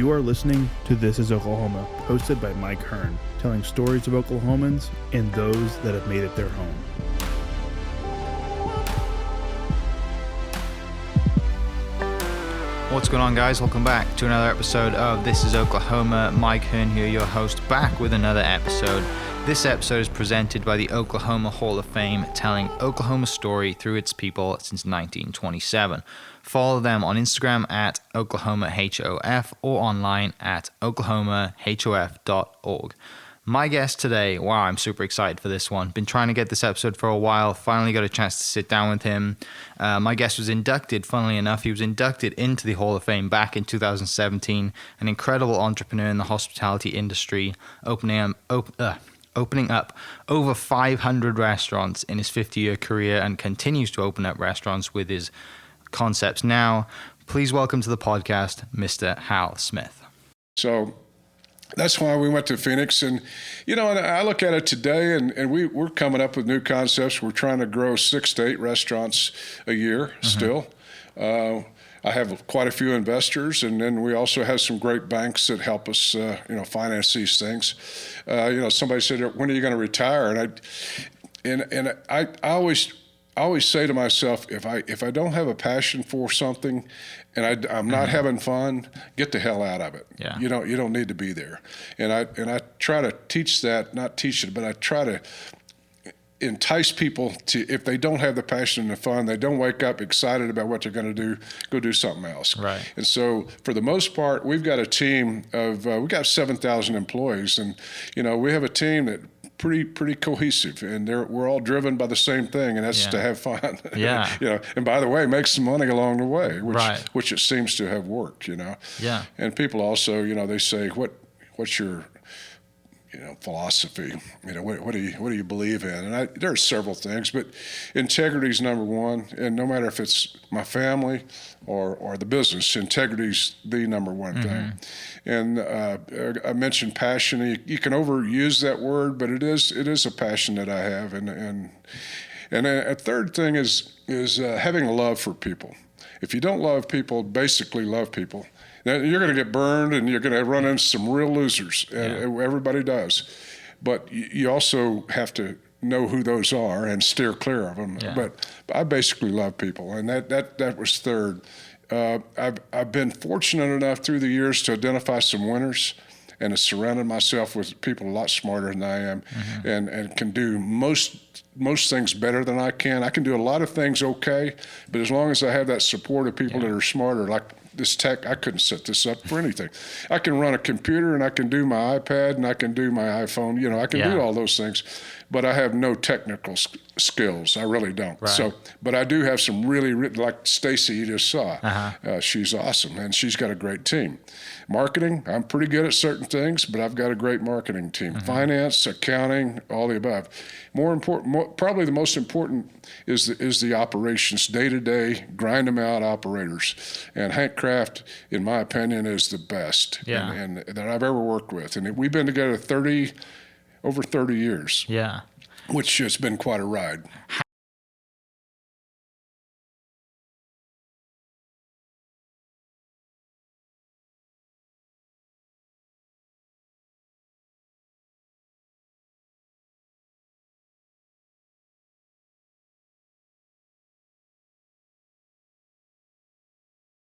You are listening to This is Oklahoma, hosted by Mike Hearn, telling stories of Oklahomans and those that have made it their home. What's going on, guys? Welcome back to another episode of This is Oklahoma. Mike Hearn here, your host, back with another episode. This episode is presented by the Oklahoma Hall of Fame, telling Oklahoma's story through its people since 1927. Follow them on Instagram at OklahomaHOF or online at oklahomahof.org. My guest today, wow, I'm super excited for this one. Been trying to get this episode for a while. Finally got a chance to sit down with him. My guest was inducted, funnily enough, he was inducted into the Hall of Fame back in 2017. An incredible entrepreneur in the hospitality industry, opening up over 500 restaurants in his 50-year career and continues to open up restaurants with his concepts now. Please welcome to the podcast, Mr. Hal Smith. So that's why we went to Phoenix. And, and I look at it today, and we're coming up with new concepts. We're trying to grow 6 to 8 restaurants a year still. I have quite a few investors, and then we also have some great banks that help us, finance these things. Somebody said, "When are you going to retire?" And I always say to myself, if I don't have a passion for something, and I'm not having fun, get the hell out of it. Yeah. You don't need to be there. And I try to teach that, not teach it, but I try to entice people to, if they don't have the passion and the fun, they don't wake up excited about what they're going to do, go do something else. Right. And so for the most part, we've got a team of, we got 7,000 employees, and, we have a team that pretty cohesive, and we're all driven by the same thing, and that's to have fun. Yeah. And by the way, make some money along the way, which it seems to have worked, Yeah. And people also, they say, what's your philosophy? What do you believe in? And there are several things, but integrity is number one. And no matter if it's my family or the business, integrity is the number one thing. And I mentioned passion. You can overuse that word, but it is a passion that I have. And a third thing is having a love for people. If you don't love people, basically love people, now, you're going to get burned, and you're going to run into some real losers. And everybody does. But you also have to know who those are and steer clear of them. Yeah. But I basically love people, and that was third. I've been fortunate enough through the years to identify some winners, and have surrounded myself with people a lot smarter than I am, and can do most things better than I can. I can do a lot of things okay, but as long as I have that support of people that are smarter, like this tech, I couldn't set this up for anything. I can run a computer, and I can do my iPad, and I can do my iPhone. I can do all those things, but I have no technical skills. I really don't. Right. So, but I do have some really, like Stacy you just saw. She's awesome, and she's got a great team. Marketing, I'm pretty good at certain things, but I've got a great marketing team. Finance, accounting, all the above. Probably the most important is the operations, day-to-day, grind them out operators. And Hank Kraft, in my opinion, is the best and that I've ever worked with. And we've been together over 30 years. Yeah. Which has been quite a ride.